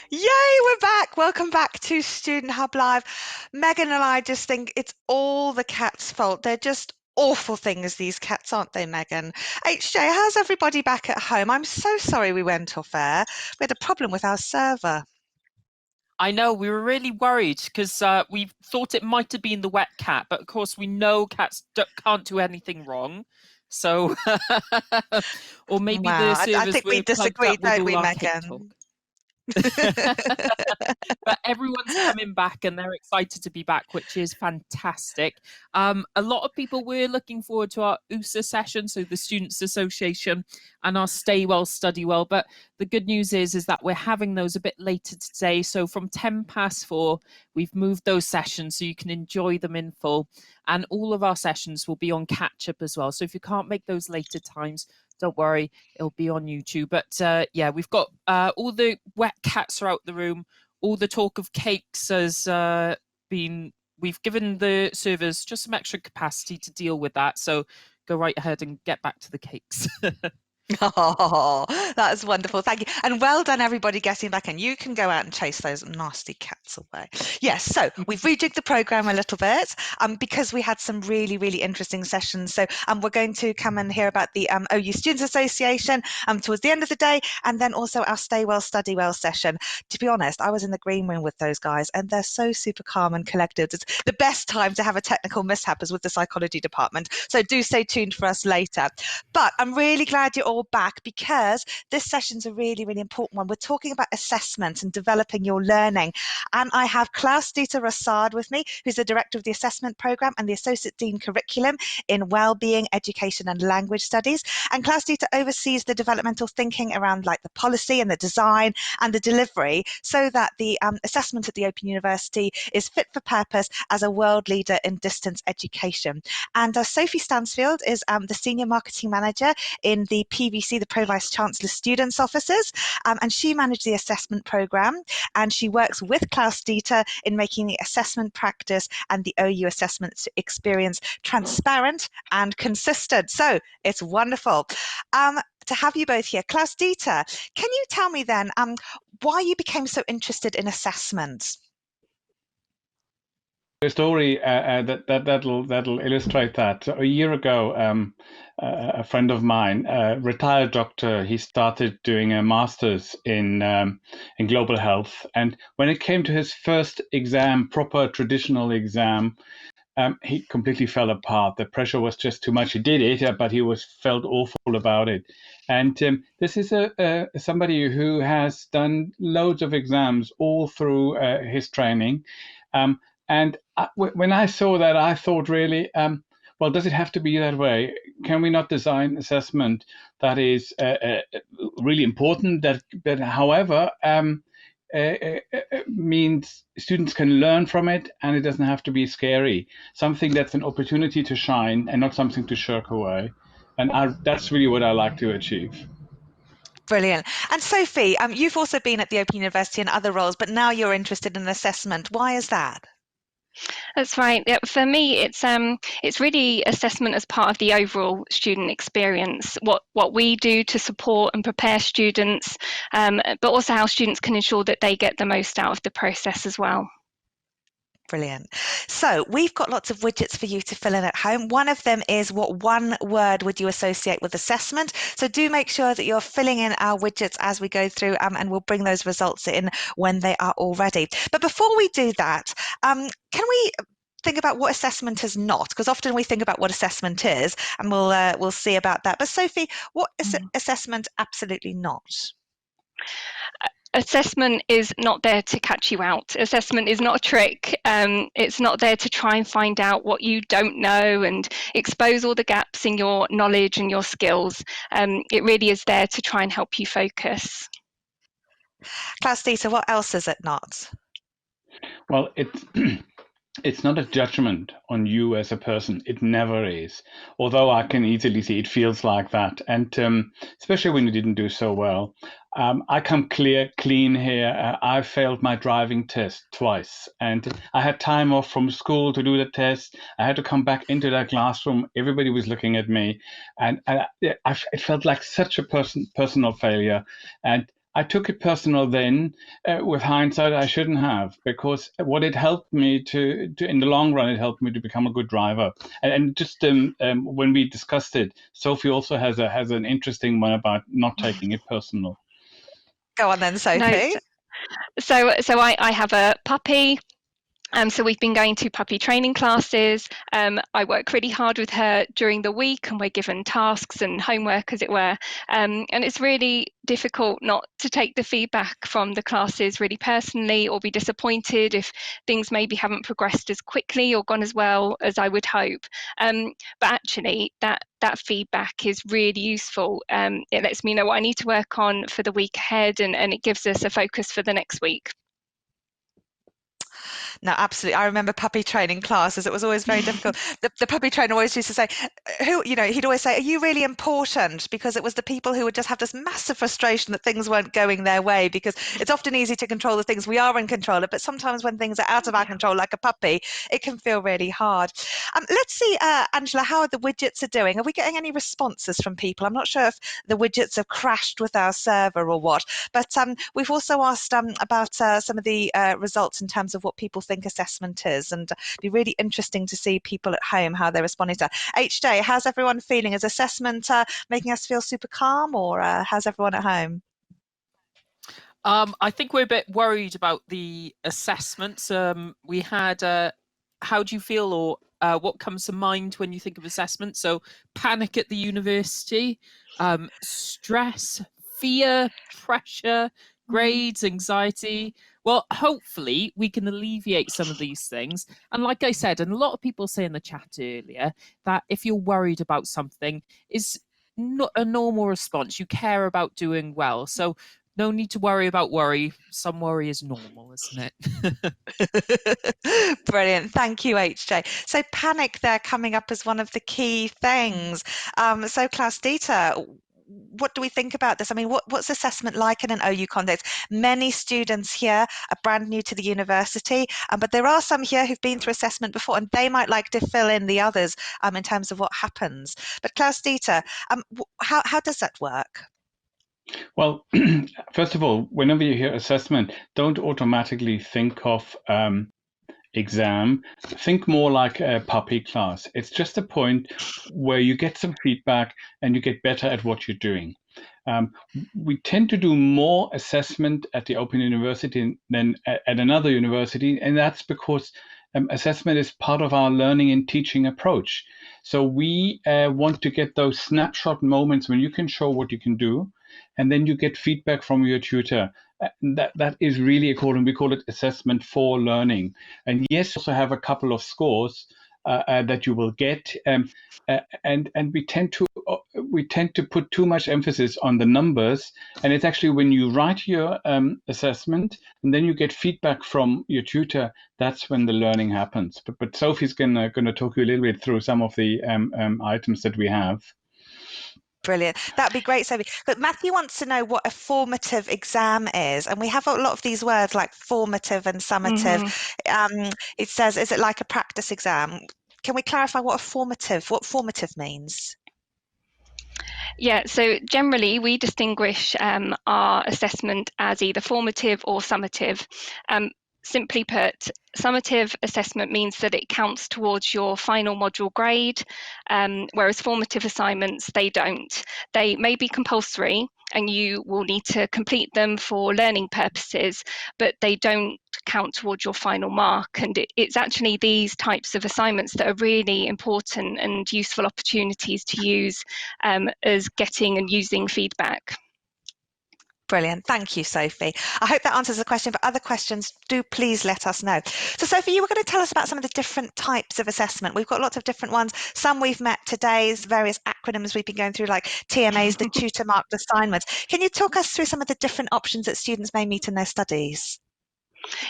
Yay, we're back. Welcome back to Student Hub Live. Megan and I just think it's all the cats' fault. They're just awful things, these cats, aren't they, Megan? HJ, how's everybody back at home? I'm so sorry we went off air. We had a problem with our server. I know we were really worried because we thought it might have been the wet cat, but of course we know cats can't do anything wrong. So, or maybe the Wow, I servers think we were plugged disagree, up with don't all we, our TikTok. Megan? But everyone's coming back and they're excited to be back, which is fantastic. A lot of people were looking forward to our USA session, so the Students Association, and our Stay Well, Study Well. But the good news is that we're having those a bit later today. So from 4:10, we've moved those sessions so you can enjoy them in full. And all of our sessions will be on catch up as well. So if you can't make those later times, don't worry, it'll be on YouTube. But yeah, we've got all the wet cats are out the room. All the talk of cakes has been. We've given the servers just some extra capacity to deal with that. So go right ahead and get back to the cakes. Oh, that's wonderful. Thank you. And well done, everybody, getting back. And you can go out and chase those nasty cats away. Yes, so we've rejigged the program a little bit because we had some really, really interesting sessions. So we're going to come and hear about the OU Students Association towards the end of the day, and then also our Stay Well, Study Well session. To be honest, I was in the green room with those guys, and they're so super calm and collected. It's the best time to have a technical mishap is with the psychology department. So do stay tuned for us later. But I'm really glad you're all back because this session's a really, really important one. We're talking about assessment and developing your learning. And I have Klaus Dieter Rassard with me, who's the director of the assessment program and the Associate Dean Curriculum in Wellbeing, Education and Language Studies. And Klaus Dieter oversees the developmental thinking around like the policy and the design and the delivery so that the assessment at the Open University is fit for purpose as a world leader in distance education. And Sophie Stansfield is the Senior Marketing Manager in the PVC, the Pro Vice Chancellor Students Offices, and she managed the assessment program, and she works with Klaus Dieter in making the assessment practice and the OU assessment experience transparent and consistent. So it's wonderful. To have you both here. Klaus Dieter, can you tell me then why you became so interested in assessment? A story that'll illustrate that. So a year ago, a friend of mine, a retired doctor, he started doing a master's in global health, and when it came to his first exam, proper traditional exam, he completely fell apart. The pressure was just too much. He did it, but he felt awful about it. And this is somebody who has done loads of exams all through his training. And when I saw that, I thought really, well, does it have to be that way? Can we not design assessment that is really important, that however, means students can learn from it and it doesn't have to be scary. Something that's an opportunity to shine and not something to shirk away. And that's really what I like to achieve. Brilliant. And Sophie, you've also been at the Open University in other roles, but now you're interested in assessment. Why is that? That's right. Yeah, for me, it's really assessment as part of the overall student experience. What we do to support and prepare students, but also how students can ensure that they get the most out of the process as well. Brilliant. So we've got lots of widgets for you to fill in at home. One of them is what one word would you associate with assessment? So do make sure that you're filling in our widgets as we go through and we'll bring those results in when they are all ready. But before we do that, can we think about what assessment is not? Because often we think about what assessment is and we'll see about that. But Sophie, what is assessment absolutely not? Assessment is not there to catch you out. Assessment is not a trick. It's not there to try and find out what you don't know and expose all the gaps in your knowledge and your skills. It really is there to try and help you focus. Klaus Dieter, what else is it not? Well, it's not a judgment on you as a person. It never is. Although I can easily see it feels like that. And especially when you didn't do so well. I come clean here. I failed my driving test twice. And I had time off from school to do the test. I had to come back into that classroom. Everybody was looking at me. And it felt like such a personal failure. And I took it personal then. With hindsight, I shouldn't have, because what it helped me to in the long run, it helped me to become a good driver. And just when we discussed it, Sophie also has an interesting one about not taking it personal. Go on then, No, Sophie. so I have a puppy. So we've been going to puppy training classes. I work really hard with her during the week, and we're given tasks and homework, as it were. And it's really difficult not to take the feedback from the classes really personally, or be disappointed if things maybe haven't progressed as quickly or gone as well as I would hope. But actually, that feedback is really useful. It lets me know what I need to work on for the week ahead, and it gives us a focus for the next week. No, absolutely. I remember puppy training classes. It was always very difficult. The puppy trainer always used to say, he'd always say, "Are you really important?" Because it was the people who would just have this massive frustration that things weren't going their way, because it's often easy to control the things we are in control of, but sometimes when things are out of our control, like a puppy, it can feel really hard. Let's see, Angela, how the widgets are doing. Are we getting any responses from people? I'm not sure if the widgets have crashed with our server or what, but we've also asked about some of the results in terms of what people think assessment is, and it'd be really interesting to see people at home how they're responding to that. HJ, how's everyone feeling? Is assessment making us feel super calm, or how's everyone at home? I think we're a bit worried about the assessments. We had how do you feel, or what comes to mind when you think of assessment? So panic at the university, stress, fear, pressure, grades, anxiety. Well, hopefully we can alleviate some of these things. And like I said, and a lot of people say in the chat earlier, that if you're worried about something, is not a normal response. You care about doing well. So no need to worry about worry. Some worry is normal, isn't it? Brilliant. Thank you, HJ. So panic there coming up as one of the key things. So Klaus Dieter, what do we think about this? I mean, what's assessment like in an OU context? Many students here are brand new to the university, but there are some here who've been through assessment before, and they might like to fill in the others in terms of what happens. But Klaus Dieter, how does that work? Well, first of all, whenever you hear assessment, don't automatically think of exam. Think more like a puppy class. It's just a point where you get some feedback and you get better at what you're doing. We tend to do more assessment at the Open University than at another university, and that's because assessment is part of our learning and teaching approach. So we want to get those snapshot moments when you can show what you can do, and then you get feedback from your tutor. That is really we call it assessment for learning. And yes, also have a couple of scores that you will get. And we tend to put too much emphasis on the numbers, and it's actually when you write your assessment and then you get feedback from your tutor, that's when the learning happens. But Sophie's gonna talk you a little bit through some of the items that we have. Brilliant. That'd be great, Sophie. But Matthew wants to know what a formative exam is. And we have a lot of these words like formative and summative. It says, is it like a practice exam? Can we clarify what formative means? Yeah, so generally we distinguish our assessment as either formative or summative. Simply put, summative assessment means that it counts towards your final module grade, whereas formative assignments, they don't. They may be compulsory and you will need to complete them for learning purposes, but they don't count towards your final mark. And it's actually these types of assignments that are really important and useful opportunities to use as getting and using feedback. Brilliant. Thank you, Sophie. I hope that answers the question. For other questions, do please let us know. So, Sophie, you were going to tell us about some of the different types of assessment. We've got lots of different ones. Some we've met today, various acronyms we've been going through, like TMAs, the tutor marked assignments. Can you talk us through some of the different options that students may meet in their studies?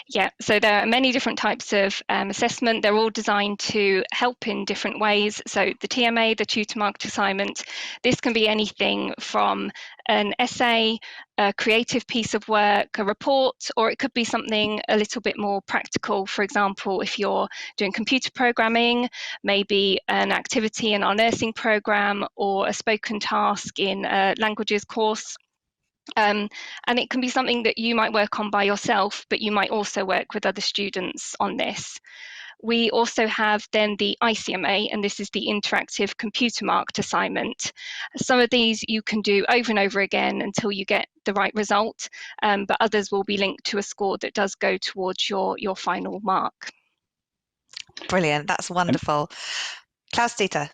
Yeah, so there are many different types of assessment. They're all designed to help in different ways. So the TMA, the tutor marked assignment, this can be anything from an essay, a creative piece of work, a report, or it could be something a little bit more practical. For example, if you're doing computer programming, maybe an activity in our nursing program, or a spoken task in a languages course. And it can be something that you might work on by yourself, but you might also work with other students on this. We also have then the ICMA, and this is the interactive computer marked assignment. Some of these you can do over and over again until you get the right result, but others will be linked to a score that does go towards your final mark. Brilliant, that's wonderful. Klaus Dieter.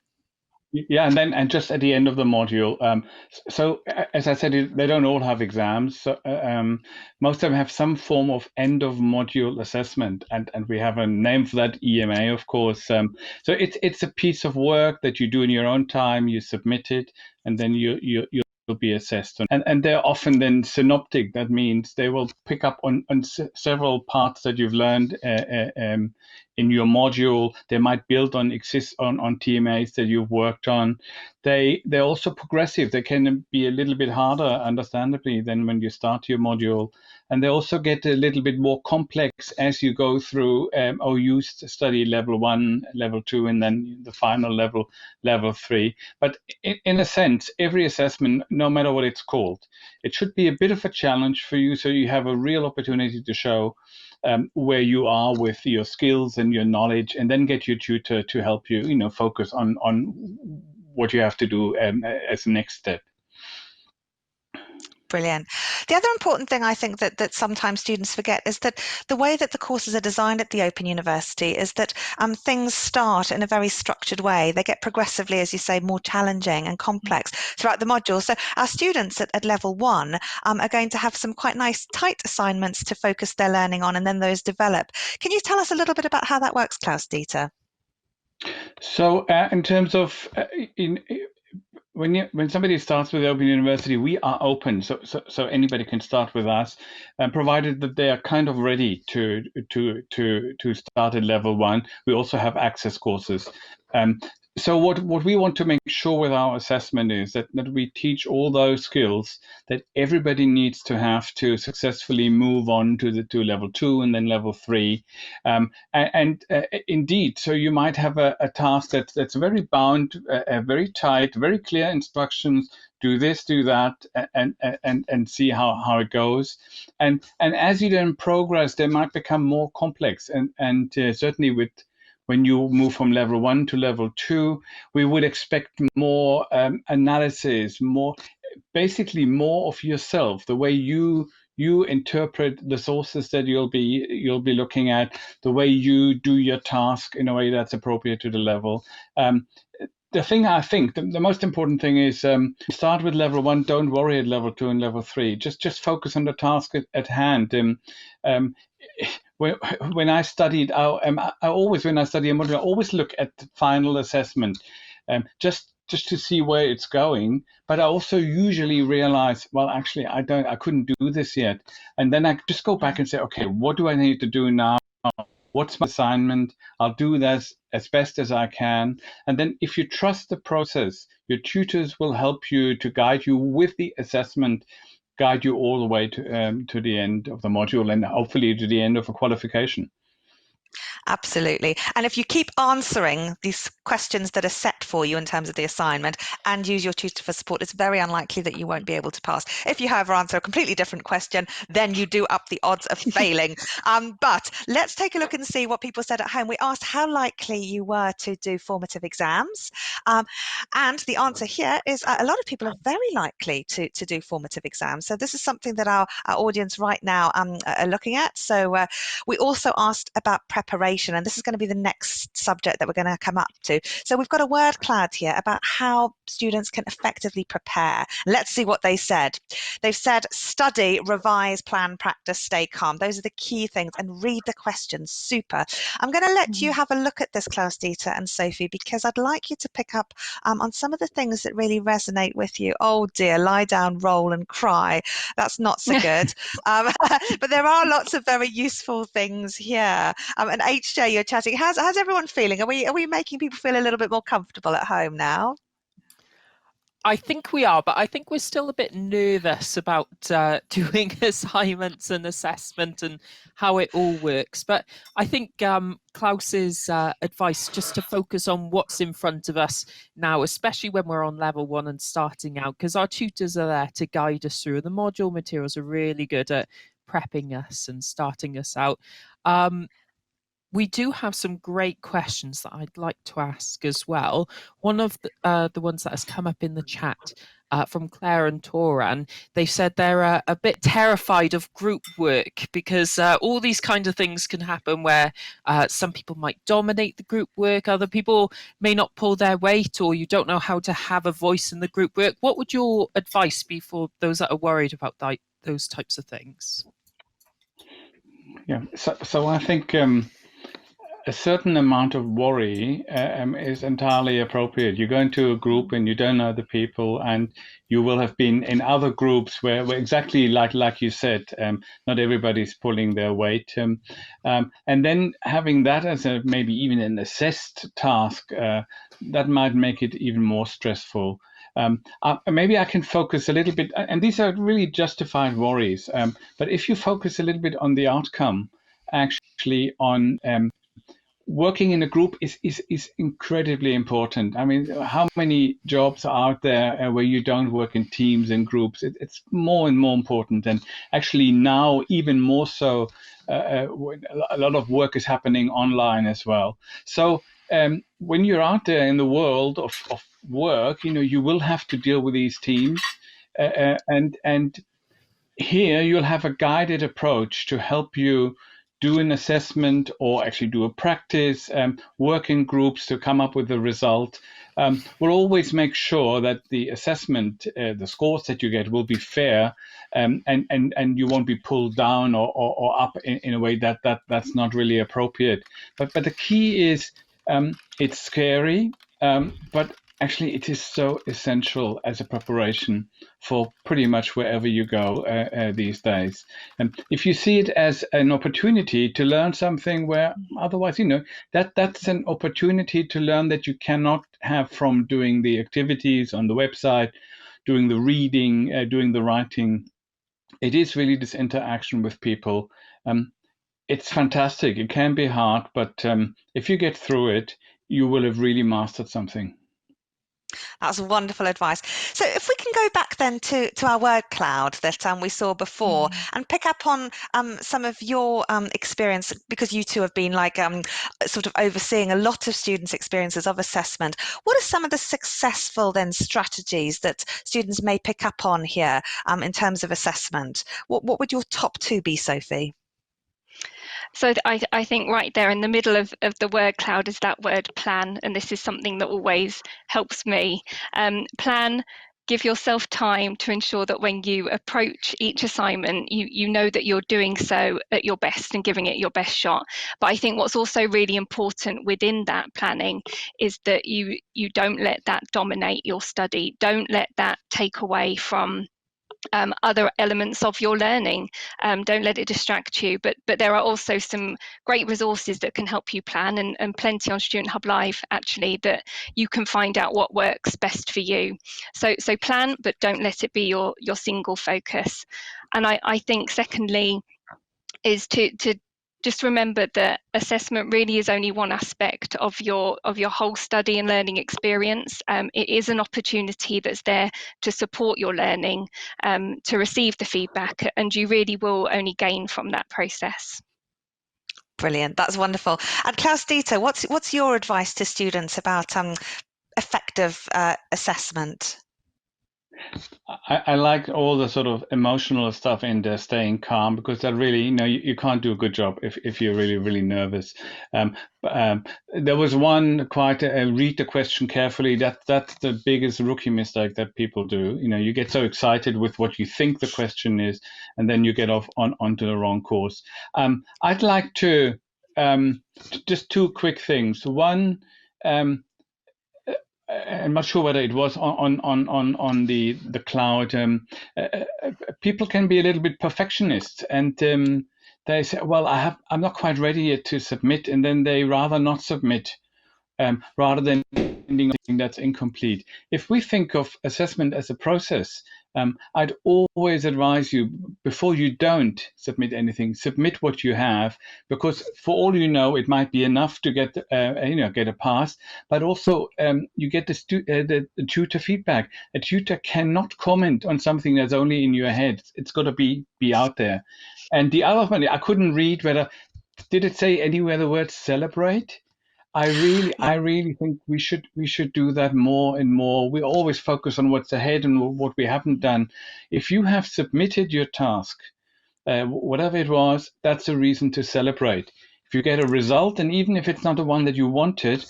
Yeah, and just at the end of the module, so as I said, they don't all have exams. So, most of them have some form of end of module assessment, and we have a name for that, EMA, of course. So it's a piece of work that you do in your own time. You submit it, and then you'll be assessed. And they're often then synoptic. That means they will pick up on several parts that you've learned in your module. They might build on TMAs that you've worked on. They're also progressive. They can be a little bit harder, understandably, than when you start your module. And they also get a little bit more complex as you go through OU study level 1, level 2, and then the final level 3. But in a sense, every assessment, no matter what it's called, it should be a bit of a challenge for you, so you have a real opportunity to show where you are with your skills and your knowledge, and then get your tutor to help you, focus on what you have to do as the next step. Brilliant. The other important thing I think that sometimes students forget is that the way that the courses are designed at the Open University is that things start in a very structured way. They get progressively, as you say, more challenging and complex throughout the module. So our students at level 1 are going to have some quite nice tight assignments to focus their learning on, and then those develop. Can you tell us a little bit about how that works, Klaus Dieter? So in terms of when somebody starts with Open University, we are open, so anybody can start with us, provided that they are kind of ready to start at level 1. We also have access courses. So what we want to make sure with our assessment is that we teach all those skills that everybody needs to have to successfully move on to level 2 and then level 3. Indeed, so you might have a task that's very bound, very tight, very clear instructions. Do this, do that, and see how it goes. And as you then progress, they might become more complex. And certainly when you move from level 1 to level 2, we would expect more analysis, basically more of yourself, the way you interpret the sources that you'll be looking at, the way you do your task in a way that's appropriate to the level. The thing I think, the most important thing is start with level 1, don't worry at level 2 and level 3. Just focus on the task at hand. When I studied, when I study a module, I always look at the final assessment, just to see where it's going. But I also usually realize, well, actually, I couldn't do this yet. And then I just go back and say, okay, what do I need to do now? What's my assignment? I'll do this as best as I can. And then if you trust the process, your tutors will help you to guide you with the assessment, guide you all the way to the end of the module, and hopefully to the end of a qualification. Absolutely. And if you keep answering these questions that are set for you in terms of the assignment and use your tutor for support, it's very unlikely that you won't be able to pass. If you, however, answer a completely different question, then you do up the odds of failing. But let's take a look and see what people said at home. We asked how likely you were to do formative exams. And the answer here is a lot of people are very likely to do formative exams. So this is something that our audience right now are looking at. So we also asked about preparation, and this is going to be the next subject that we're going to come up to. So we've got a word cloud here about how students can effectively prepare. Let's see what they said. They've said study, revise, plan, practice, stay calm. Those are the key things, and read the questions. Super. I'm going to let you have a look at this, Klaus Dieter and Sophie, because I'd like you to pick up on some of the things that really resonate with you. Oh dear, lie down, roll and cry. That's not so good. But there are lots of very useful things here. And HJ, you're chatting. How's everyone feeling? Are we making people feel a little bit more comfortable at home now? I think we are, but I think we're still a bit nervous about doing assignments and assessment and how it all works. But I think Klaus's advice just to focus on what's in front of us now, especially when we're on level 1 and starting out, because our tutors are there to guide us through. The module materials are really good at prepping us and starting us out. We do have some great questions that I'd like to ask as well. One of the ones that has come up in the chat from Claire and Toran, they've said they're a bit terrified of group work because all these kinds of things can happen where some people might dominate the group work, other people may not pull their weight, or you don't know how to have a voice in the group work. What would your advice be for those that are worried about those types of things? Yeah, so I think a certain amount of worry is entirely appropriate. You go into a group and you don't know the people, and you will have been in other groups where exactly like you said, not everybody's pulling their weight. And then having that as a maybe even an assessed task, that might make it even more stressful. Maybe I can focus a little bit, and these are really justified worries, but if you focus a little bit on the outcome, actually on working in a group is incredibly important. I mean, how many jobs are out there where you don't work in teams and groups? It's more and more important, and actually now even more so. A lot of work is happening online as well. So when you're out there in the world of work, you will have to deal with these teams, and here you'll have a guided approach to help you do an assessment or actually do a practice, work in groups to come up with a result. We'll always make sure that the assessment, the scores that you get will be fair, and you won't be pulled down or up in a way that's not really appropriate. But the key is it's scary, but actually it is so essential as a preparation for pretty much wherever you go these days. And if you see it as an opportunity to learn something where otherwise, that's an opportunity to learn that you cannot have from doing the activities on the website, doing the reading, doing the writing. It is really this interaction with people. It's fantastic. It can be hard, but if you get through it, you will have really mastered something. That's wonderful advice. So if we can go back then to our word cloud that we saw before and pick up on some of your experience, because you two have been like sort of overseeing a lot of students' experiences of assessment. What are some of the successful then strategies that students may pick up on here in terms of assessment? What would your top 2 be, Sophie? So I think right there in the middle of the word cloud is that word plan, and this is something that always helps me. Plan, give yourself time to ensure that when you approach each assignment, you know that you're doing so at your best and giving it your best shot. But I think what's also really important within that planning is that you don't let that dominate your study. Don't let that take away from other elements of your learning. Don't let it distract you, but there are also some great resources that can help you plan, and plenty on Student Hub Live actually, that you can find out what works best for you. So plan, but don't let it be your single focus. And I think secondly is to just remember that assessment really is only one aspect of your whole study and learning experience. It is an opportunity that's there to support your learning, to receive the feedback, and you really will only gain from that process. Brilliant, that's wonderful. And Klaus-Dieter, what's your advice to students about effective assessment? I like all the sort of emotional stuff in there, staying calm, because that really, you can't do a good job if you're really, really nervous. There was one quite read the question carefully. That's the biggest rookie mistake that people do. You get so excited with what you think the question is, and then you get off onto the wrong course. I'd like to just 2 quick things. One, I'm not sure whether it was on the cloud. People can be a little bit perfectionist, and they say, "Well, I'm not quite ready yet to submit," and then they rather not submit. rather than something that's incomplete. If we think of assessment as a process, I'd always advise you, before you don't submit anything, submit what you have, because for all you know, it might be enough to get get a pass, but also you get the tutor feedback. A tutor cannot comment on something that's only in your head. It's got to be out there. And the other one, I couldn't read whether, did it say anywhere the word celebrate? I really think we should do that more and more. We always focus on what's ahead and what we haven't done. If you have submitted your task, whatever it was, that's a reason to celebrate. If you get a result, and even if it's not the one that you wanted,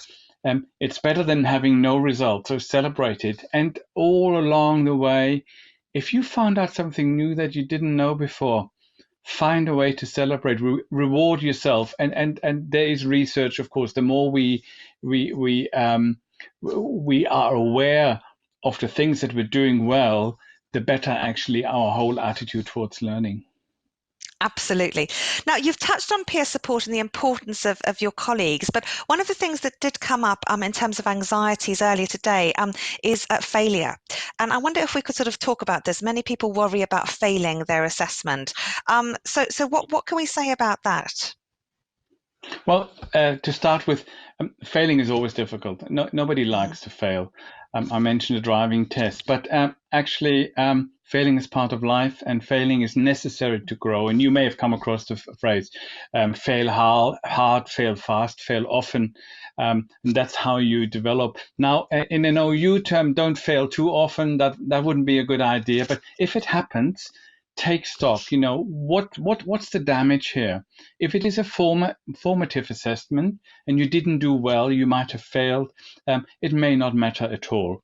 it's better than having no result. So celebrate it. And all along the way, if you found out something new that you didn't know before, find a way to celebrate, reward yourself. And there is research, of course. The more we are aware of the things that we're doing well, the better actually our whole attitude towards learning. Absolutely. Now, you've touched on peer support and the importance of your colleagues, but one of the things that did come up in terms of anxieties earlier today is failure. And I wonder if we could sort of talk about this. Many people worry about failing their assessment. So what can we say about that? Well, to start with, failing is always difficult. Nobody likes to fail. I mentioned the driving test, but actually, failing is part of life, and failing is necessary to grow. And you may have come across the phrase, fail hard, fail fast, fail often. And that's how you develop. Now, in an OU term, don't fail too often. That wouldn't be a good idea. But if it happens, take stock. What's the damage here? If it is a formative assessment and you didn't do well, you might have failed. It may not matter at all.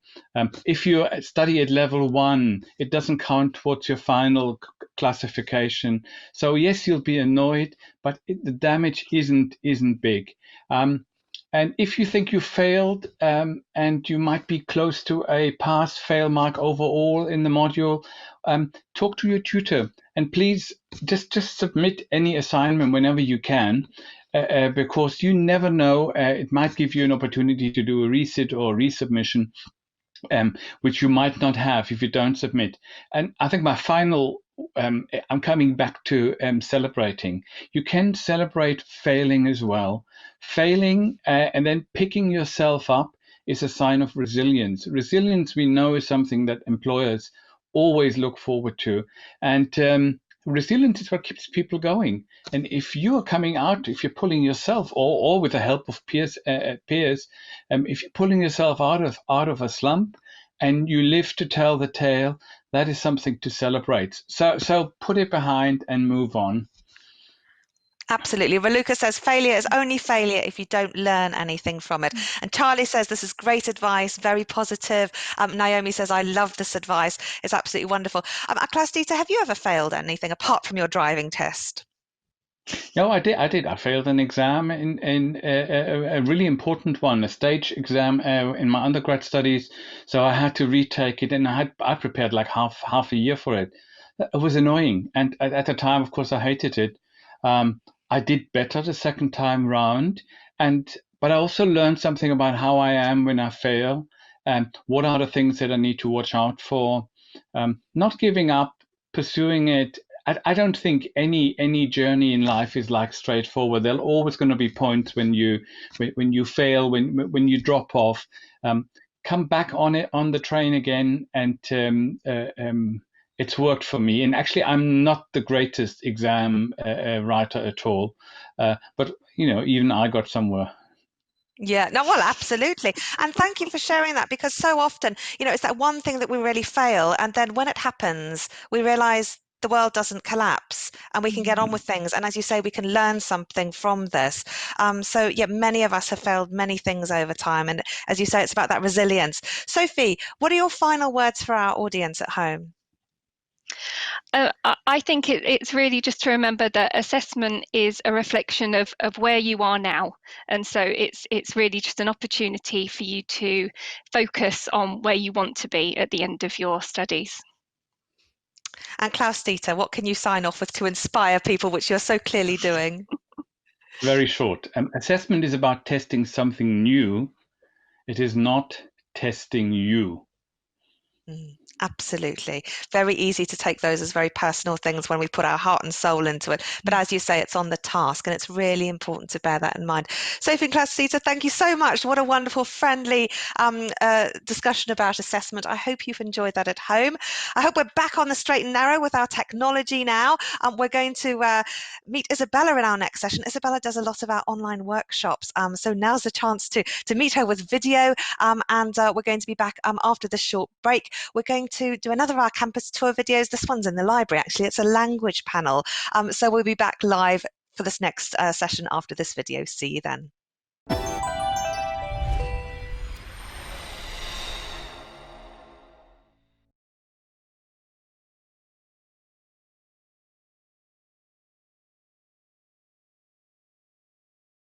If you study at level 1, it doesn't count towards your final classification. So yes, you'll be annoyed, but the damage isn't big. And if you think you failed and you might be close to a pass-fail mark overall in the module, talk to your tutor, and please just submit any assignment whenever you can, because you never know. It might give you an opportunity to do a resit or a resubmission, which you might not have if you don't submit. And I think my final, I'm coming back to celebrating. You can celebrate failing as well. Failing and then picking yourself up is a sign of resilience. Resilience, we know, is something that employers always look forward to. And resilience is what keeps people going. And if you are coming out, if you're pulling yourself, or with the help of peers, if you're pulling yourself out of a slump and you live to tell the tale, that is something to celebrate. So put it behind and move on. Absolutely. Raluca says failure is only failure if you don't learn anything from it. And Charlie says this is great advice, very positive. Naomi says, I love this advice. It's absolutely wonderful. Class Dieter, have you ever failed anything apart from your driving test? No, I did. I failed an exam in a really important one, a stage exam in my undergrad studies. So I had to retake it, and I prepared like half a year for it. It was annoying, and at the time, of course, I hated it. I did better the second time round, but I also learned something about how I am when I fail, and what are the things that I need to watch out for. Not giving up, pursuing it. I don't think any journey in life is like straightforward. There'll always going to be points when you fail, when you drop off. Come back on the train again, and it's worked for me. And actually, I'm not the greatest exam writer at all, but even I got somewhere. Yeah, no, well, absolutely. And thank you for sharing that, because so often, it's that one thing that we really fail. And then when it happens, we realize the world doesn't collapse and we can get on with things. And as you say, we can learn something from this. So yeah, many of us have failed many things over time. And as you say, it's about that resilience. Sophie, what are your final words for our audience at home? I think it's really just to remember that assessment is a reflection of where you are now, and so it's really just an opportunity for you to focus on where you want to be at the end of your studies. And Klaus Dieter, what can you sign off with to inspire people, which you're so clearly doing? Very short. Assessment is about testing something new. It is not testing you. Absolutely. Very easy to take those as very personal things when we put our heart and soul into it. But as you say, it's on the task, and it's really important to bear that in mind. Sophie and Classita, thank you so much. What a wonderful, friendly discussion about assessment. I hope you've enjoyed that at home. I hope we're back on the straight and narrow with our technology now. We're going to meet Isabella in our next session. Isabella does a lot of our online workshops. So now's the chance to meet her with video. And we're going to be back after this short break. We're going to do another of our campus tour videos. This one's in the library, actually. It's a language panel. So we'll be back live for this next session after this video. See you then.